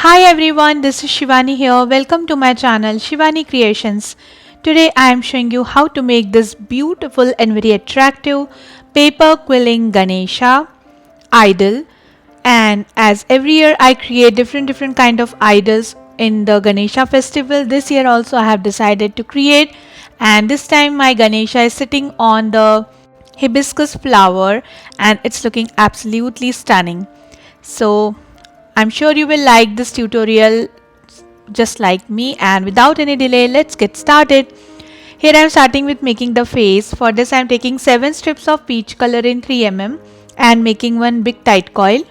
Hi everyone, this is Shivani here. Welcome to my channel Shivani Creations. Today I am showing you how to make this beautiful and very attractive paper quilling Ganesha idol. And as every year I create different kind of idols in the Ganesha festival, this year also I have decided to create, and this time my Ganesha is sitting on the hibiscus flower and it's looking absolutely stunning. So I'm sure you will like this tutorial just like me, and without any delay let's get started. Here I am starting with making the face. For this I am taking 7 strips of peach color in 3 mm and making one big tight coil.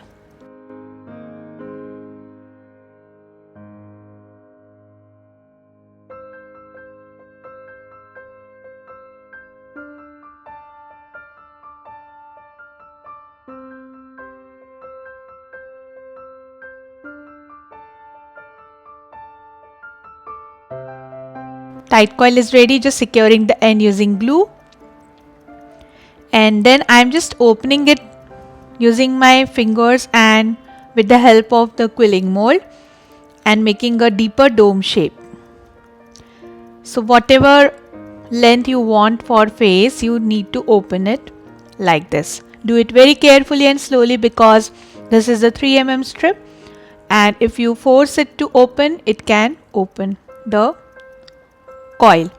Tight coil is ready, just securing the end using glue. And then I am just opening it using my fingers and with the help of the quilling mold and making a deeper dome shape. So whatever length you want for face, you need to open it like this. Do it very carefully and slowly because this is a 3 mm strip, and if you force it to open, it can open the coil.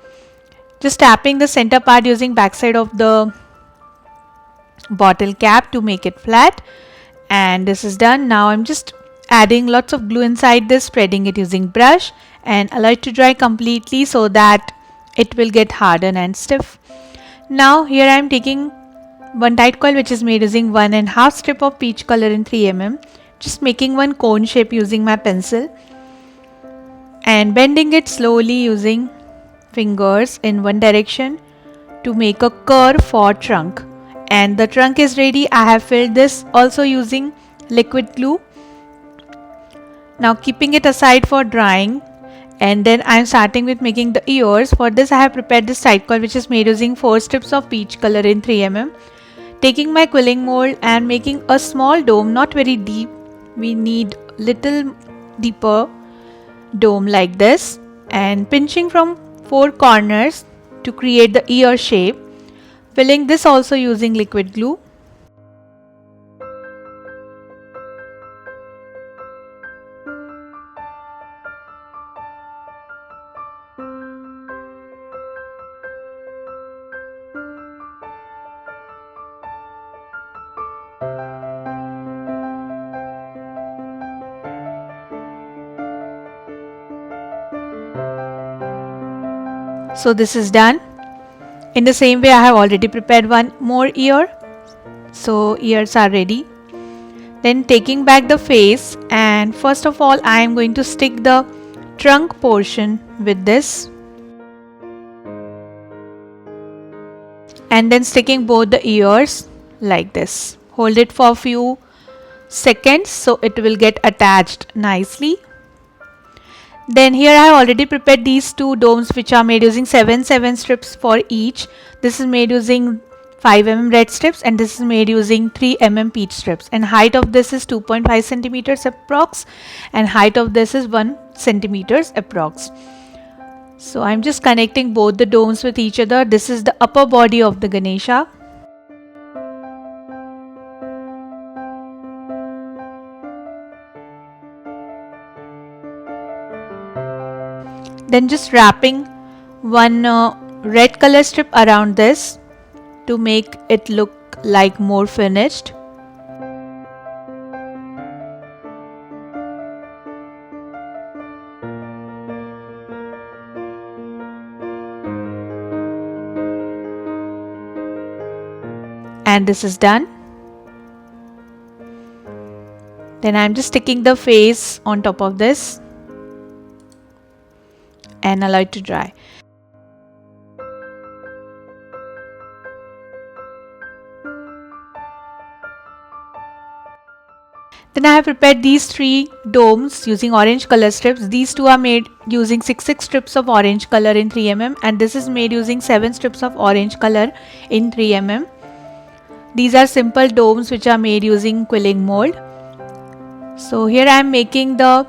Just tapping the center part using backside of the bottle cap to make it flat, and this is done. Now I'm just adding lots of glue inside this, spreading it using brush and allow it to dry completely so that it will get hardened and stiff. Now here I am taking one tight coil which is made using 1.5 strip of peach color in 3 mm, just making one cone shape using my pencil and bending it slowly using fingers in one direction to make a curve for trunk. And the trunk is ready. I have filled this also using liquid glue. Now keeping it aside for drying, and then I am starting with making the ears. For this I have prepared this tight coil which is made using 4 strips of peach color in 3 mm, taking my quilling mold and making a small dome, not very deep, we need little deeper dome like this, and pinching from 4 corners to create the ear shape, filling this also using liquid glue. So this is done. In the same way I have already prepared one more ear, so ears are ready. Then taking back the face, and first of all I am going to stick the trunk portion with this, and then sticking both the ears like this. Hold it for a few seconds so it will get attached nicely. Then here I have already prepared these 2 domes which are made using 7 strips for each. This is made using 5 mm red strips and this is made using 3 mm peach strips, and height of this is 2.5 centimeters approx, and height of this is 1 centimeters approx. So I'm just connecting both the domes with each other. This is the upper body of the Ganesha. Then just wrapping one red color strip around this to make it look like more finished. And this is done. Then I'm just sticking the face on top of this and allow it to dry. Then I have prepared these 3 domes using orange color strips. These 2 are made using 6 strips of orange color in 3 mm, and this is made using 7 strips of orange color in 3 mm. These are simple domes which are made using quilling mold. So here I am making the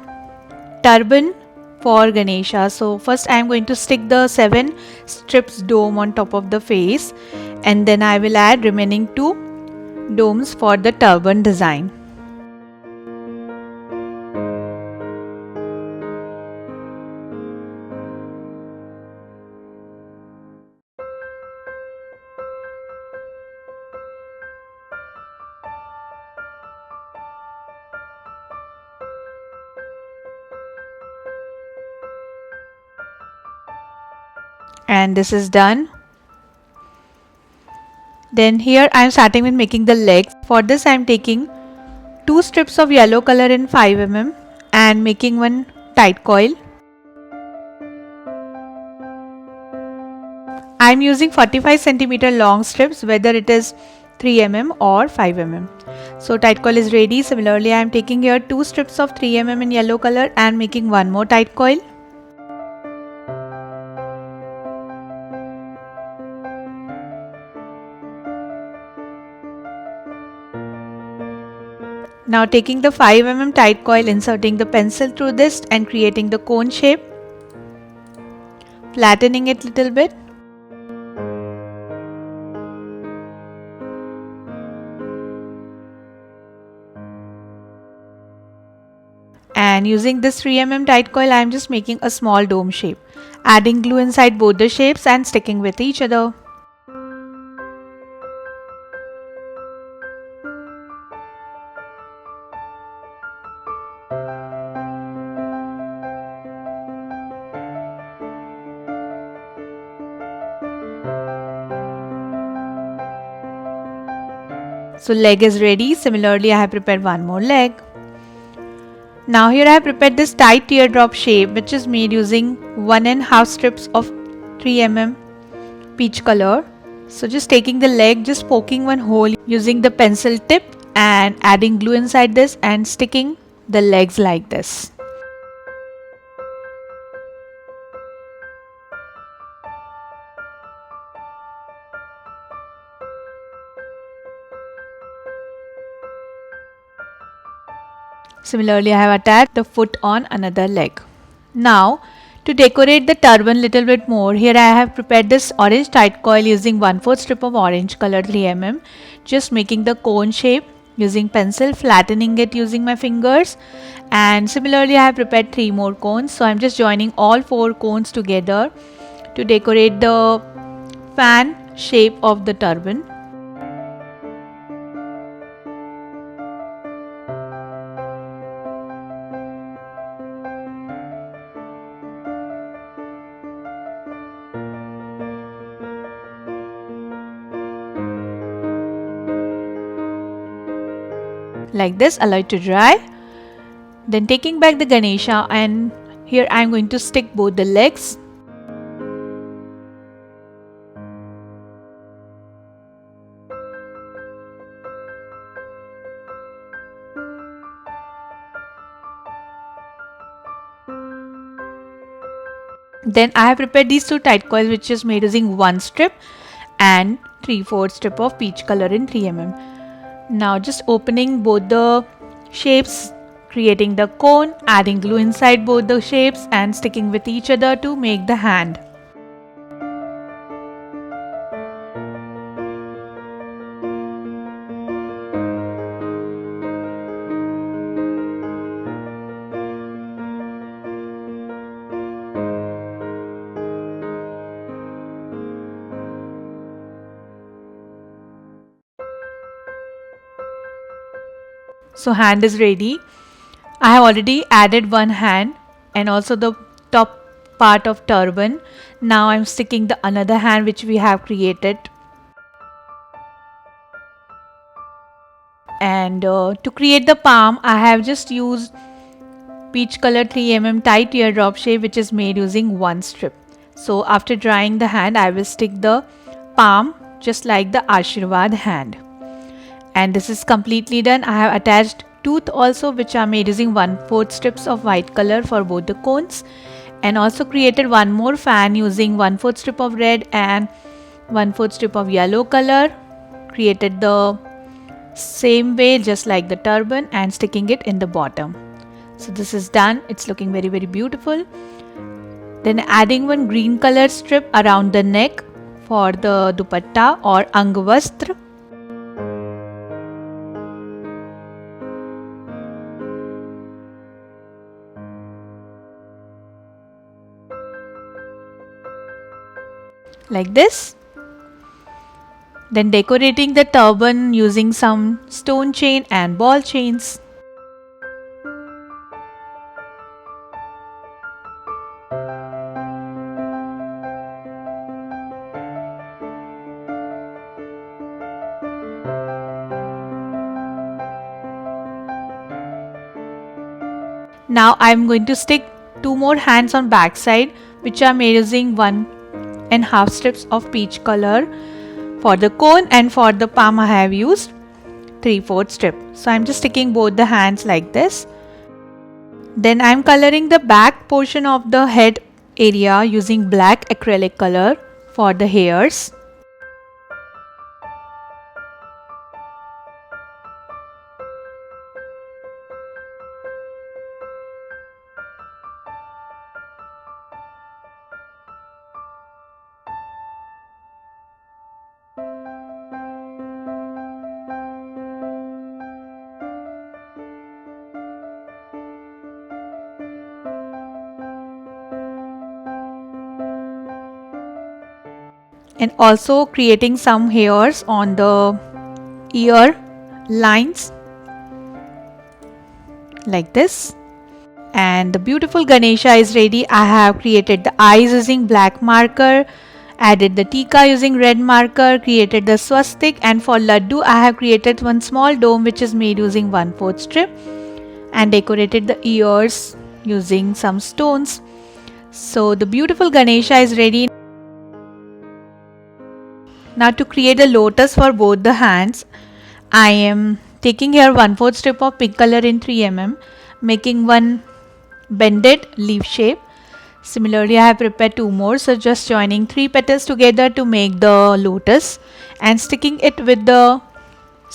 turban for Ganesha. So first I am going to stick the 7 strips dome on top of the face, and then I will add remaining 2 domes for the turban design. And this is done. Then here I am starting with making the legs. For this I am taking 2 strips of yellow color in 5 mm and making one tight coil. I am using 45 cm long strips, whether it is 3 mm or 5 mm. So tight coil is ready. Similarly I am taking here 2 strips of 3 mm in yellow color and making one more tight coil. Now taking the 5 mm tight coil, inserting the pencil through this and creating the cone shape, flattening it little bit. And using this 3 mm tight coil, I am just making a small dome shape, adding glue inside both the shapes and sticking with each other. So leg is ready. Similarly, I have prepared one more leg. Now here I have prepared this tight teardrop shape, which is made using 1½ strips of 3 mm peach color. So just taking the leg, just poking one hole using the pencil tip and adding glue inside this and sticking the legs like this. Similarly, I have attached the foot on another leg. Now, to decorate the turban little bit more, here I have prepared this orange tight coil using 1/4 strip of orange color 3 mm. Just making the cone shape using pencil, flattening it using my fingers. And similarly, I have prepared 3 more cones. So I am just joining all 4 cones together to decorate the fan shape of the turban. Like this, allow it to dry. Then taking back the Ganesha, and here I am going to stick both the legs. Then I have prepared these 2 tight coils, which is made using 1 strip and 3/4 strip of peach color in 3 mm. Now just opening both the shapes, creating the cone, adding glue inside both the shapes and sticking with each other to make the hand. So hand is ready. I have already added one hand and also the top part of turban. Now I am sticking the another hand which we have created. And to create the palm, I have just used peach color 3 mm tight teardrop shape, which is made using 1 strip. So after drying the hand, I will stick the palm just like the Ashirwad hand. And this is completely done. I have attached tooth also, which are made using 1/4 strips of white color for both the cones, and also created one more fan using 1/4 strip of red and 1/4 strip of yellow color. Created the same way just like the turban and sticking it in the bottom. So this is done. It's looking very beautiful. Then adding one green color strip around the neck for the dupatta or angvastra. Like this. Then decorating the turban using some stone chain and ball chains. Now I am going to stick 2 more hands on back side, which I am using 1.5 strips of peach color for the cone, and for the palm I have used 3/4 strip. So I am just sticking both the hands like this. Then I am coloring the back portion of the head area using black acrylic color for the hairs. And also creating some hairs on the ear lines like this. And the beautiful Ganesha is ready. I have created the eyes using black marker, added the tika using red marker, created the swastik, and for laddu I have created one small dome which is made using 1/4 strip, and decorated the ears using some stones. So the beautiful Ganesha is ready. Now to create a lotus for both the hands, I am taking here 1/4 strip of pink color in 3 mm, making one bended leaf shape. Similarly, I have prepared 2 more, so just joining 3 petals together to make the lotus and sticking it with the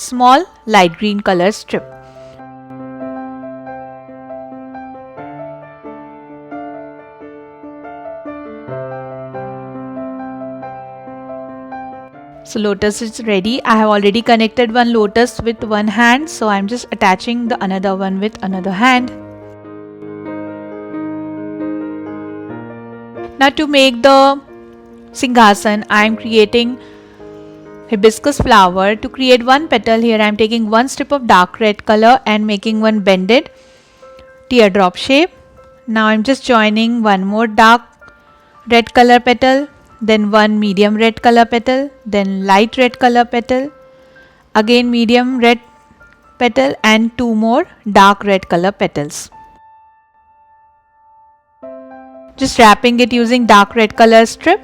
small light green color strip. So lotus is ready. I have already connected one lotus with one hand, so I am just attaching the another one with another hand. Now to make the Singhasan, I am creating hibiscus flower. To create one petal, here I am taking one strip of dark red color and making one bended teardrop shape. Now I am just joining one more dark red color petal, then one medium red color petal, then light red color petal, again medium red petal, and 2 more dark red color petals. Just wrapping it using dark red color strip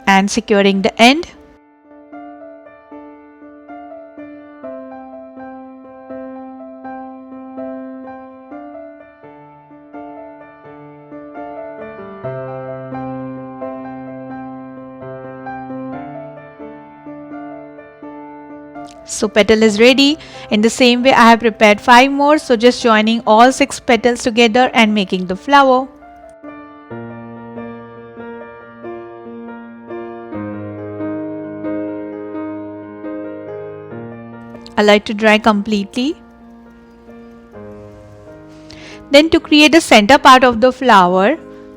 and securing the end. So petal is ready. In the same way I have prepared 5 more, so just joining all 6 petals together and making the flower. Allow it to dry completely. Then to create the center part of the flower,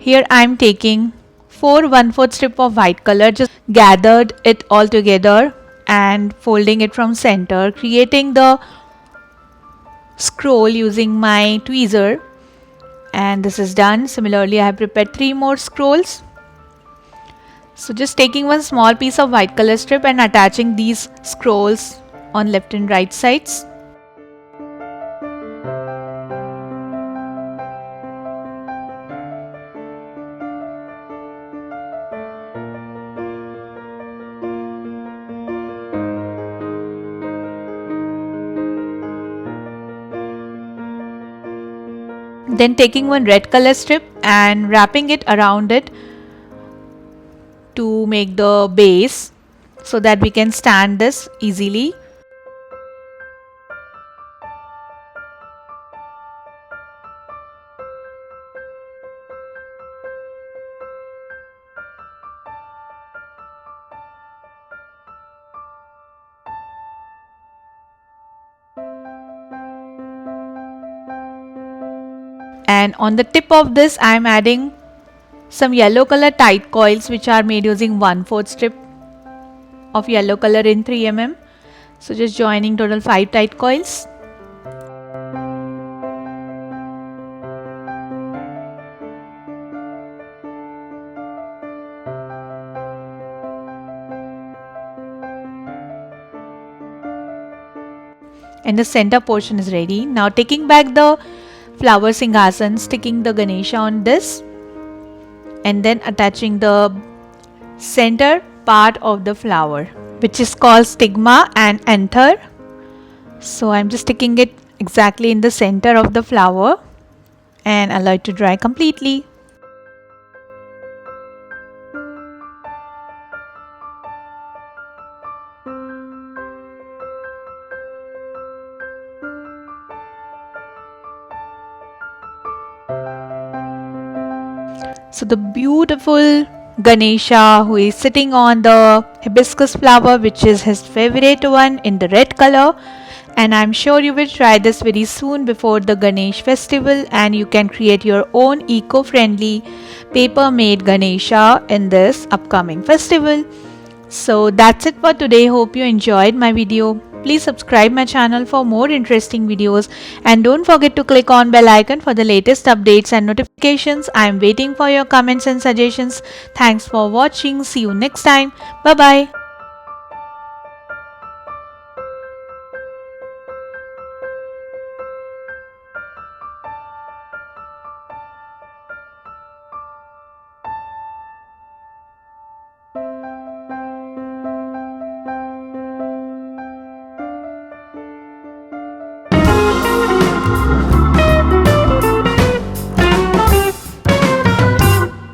here I am taking 4 1/4 strip of white color, just gathered it all together and folding it from center, creating the scroll using my tweezer, and this is done. Similarly, I have prepared 3 more scrolls. So just taking one small piece of white color strip and attaching these scrolls on left and right sides. Then taking one red color strip and wrapping it around it to make the base so that we can stand this easily. And on the tip of this I am adding some yellow color tight coils which are made using 1/4 strip of yellow color in 3 mm. So just joining total 5 tight coils. And the center portion is ready. Now taking back the flower singhasan, sticking the Ganesha on this and then attaching the center part of the flower, which is called stigma and anther. So I'm just sticking it exactly in the center of the flower and allow it to dry completely. So the beautiful Ganesha who is sitting on the hibiscus flower, which is his favorite one, in the red color, and I'm sure you will try this very soon before the Ganesh festival, and you can create your own eco-friendly paper made Ganesha in this upcoming festival. So that's it for today. Hope you enjoyed my video. Please subscribe my channel for more interesting videos and don't forget to click on bell icon for the latest updates and notifications. I am waiting for your comments and suggestions. Thanks for watching. See you next time. Bye bye.